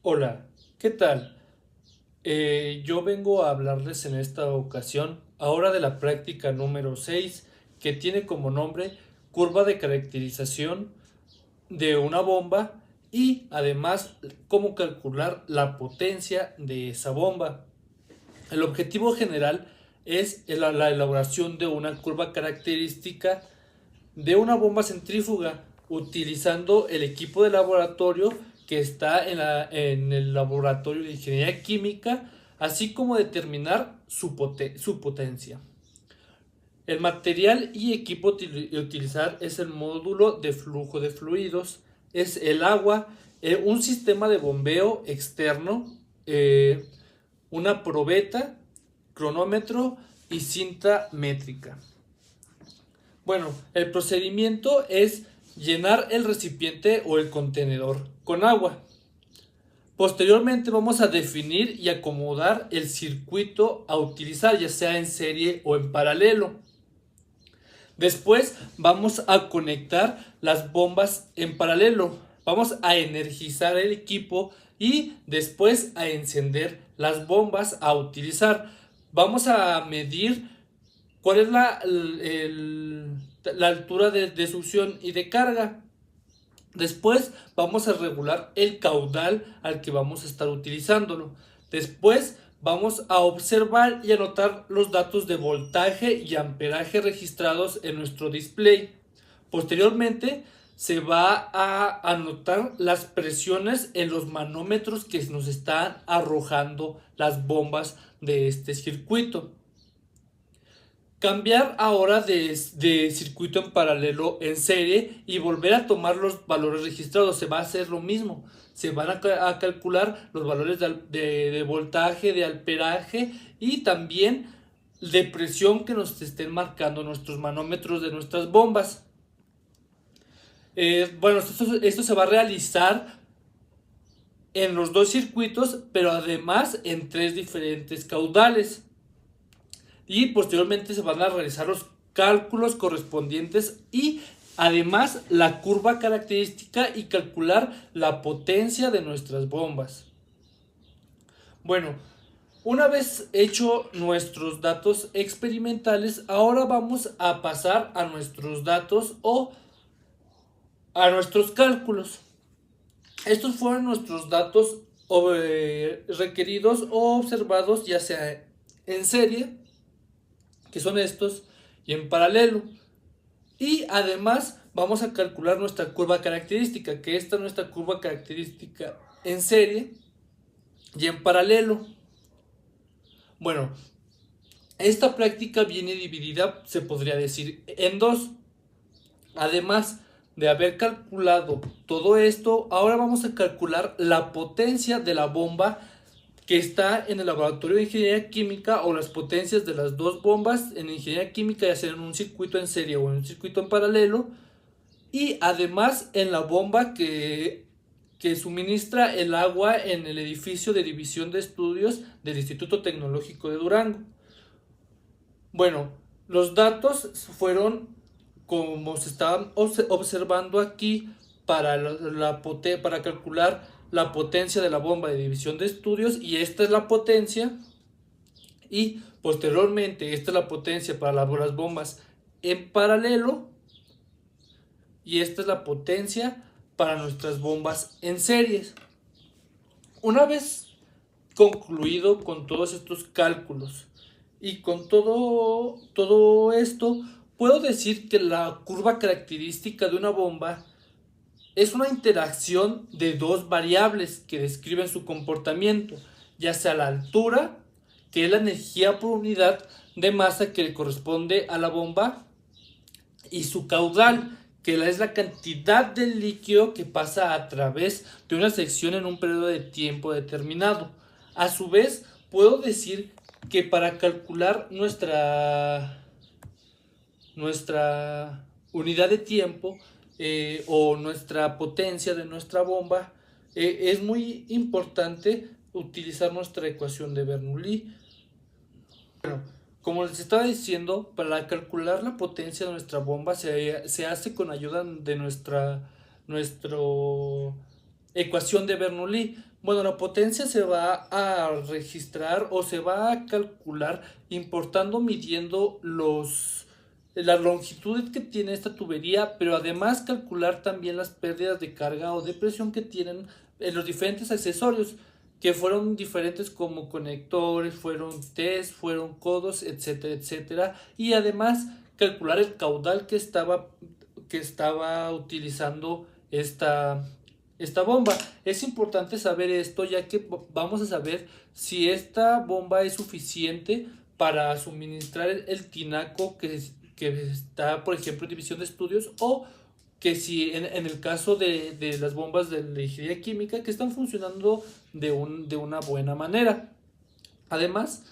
Hola, ¿qué tal? Yo vengo a hablarles en esta ocasión ahora de la práctica número 6, que tiene como nombre curva de caracterización de una bomba y además cómo calcular la potencia de esa bomba. El objetivo general es la elaboración de una curva característica de una bomba centrífuga utilizando el equipo de laboratorio que está en el laboratorio de ingeniería química, así como determinar su potencia. El material y equipo utilizar es el módulo de flujo de fluidos, es el agua, un sistema de bombeo externo, eh, una probeta, cronómetro y cinta métrica. Bueno, el procedimiento es llenar el recipiente o el contenedor con agua. Posteriormente vamos a definir y acomodar el circuito a utilizar, ya sea en serie o en paralelo. Después vamos a conectar las bombas en paralelo. Vamos a energizar el equipo y después a encender las bombas a utilizar. Vamos a medir cuál es la altura de succión y de carga. Después vamos a regular el caudal al que vamos a estar utilizándolo. Después vamos a observar y anotar los datos de voltaje y amperaje registrados en nuestro display. Posteriormente se va a anotar las presiones en los manómetros que nos están arrojando las bombas de este circuito. Cambiar ahora de circuito en paralelo en serie y volver a tomar los valores registrados. Se va a hacer lo mismo. Se van a calcular los valores de voltaje, de amperaje y también de presión que nos estén marcando nuestros manómetros de nuestras bombas. Bueno, esto se va a realizar en los dos circuitos, pero además en tres diferentes caudales. Y posteriormente se van a realizar los cálculos correspondientes y además la curva característica y calcular la potencia de nuestras bombas. Bueno, una vez hecho nuestros datos experimentales, ahora vamos a pasar a nuestros datos o a nuestros cálculos. Estos fueron nuestros datos requeridos o observados ya sea en serie, que son estos, y en paralelo. Y además vamos a calcular nuestra curva característica, que esta es nuestra curva característica en serie y en paralelo. Bueno, esta práctica viene dividida, se podría decir, en dos. Además de haber calculado todo esto, ahora vamos a calcular la potencia de la bomba que está en el laboratorio de ingeniería química o las potencias de las dos bombas en ingeniería química, ya sea en un circuito en serie o en un circuito en paralelo, y además en la bomba que suministra el agua en el edificio de división de estudios del Instituto Tecnológico de Durango. Bueno, los datos fueron como se estaban observando aquí para calcular la potencia de la bomba de división de estudios, y esta es la potencia, y posteriormente esta es la potencia para las bombas en paralelo, y esta es la potencia para nuestras bombas en series. Una vez concluido con todos estos cálculos y con todo esto, puedo decir que la curva característica de una bomba es una interacción de dos variables que describen su comportamiento, ya sea la altura, que es la energía por unidad de masa que le corresponde a la bomba, y su caudal, que es la cantidad de líquido que pasa a través de una sección en un periodo de tiempo determinado. A su vez, puedo decir que para calcular nuestra unidad de tiempo, o nuestra potencia de nuestra bomba, es muy importante utilizar nuestra ecuación de Bernoulli. Bueno, como les estaba diciendo, para calcular la potencia de nuestra bomba se hace con ayuda de nuestra ecuación de Bernoulli. Bueno, la potencia se va a registrar o se va a calcular importando, midiendo la longitud que tiene esta tubería, pero además calcular también las pérdidas de carga o de presión que tienen en los diferentes accesorios, que fueron diferentes como conectores, fueron test, fueron codos, etcétera, etcétera. Y además calcular el caudal que estaba utilizando esta bomba. Es importante saber esto ya que vamos a saber si esta bomba es suficiente para suministrar el tinaco que está, por ejemplo, en división de estudios, o que si en el caso de las bombas de la ingeniería química que están funcionando de una buena manera. Además,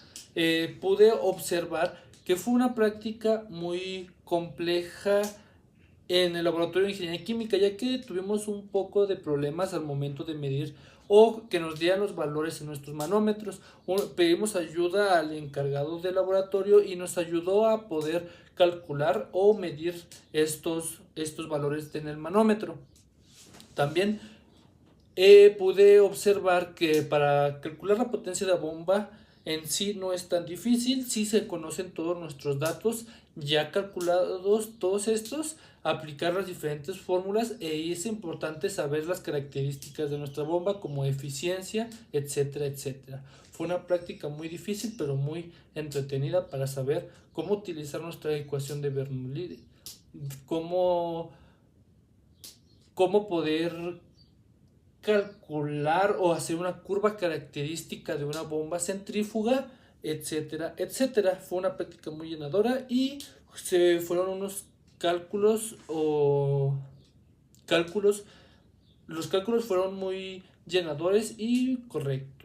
pude observar que fue una práctica muy compleja en el laboratorio de ingeniería química, ya que tuvimos un poco de problemas al momento de medir o que nos dieran los valores en nuestros manómetros. Pedimos ayuda al encargado del laboratorio y nos ayudó a poder calcular o medir estos valores en el manómetro. También pude observar que para calcular la potencia de la bomba en sí no es tan difícil, si se conocen todos nuestros datos ya calculados, todos estos, aplicar las diferentes fórmulas, es importante saber las características de nuestra bomba como eficiencia, etcétera, etcétera. Fue una práctica muy difícil pero muy entretenida para saber cómo utilizar nuestra ecuación de Bernoulli, cómo, cómo poder calcular o hacer una curva característica de una bomba centrífuga, etcétera, etcétera. Fue una práctica muy llenadora y se fueron unos cálculos o cálculos, los cálculos fueron muy llenadores y correctos.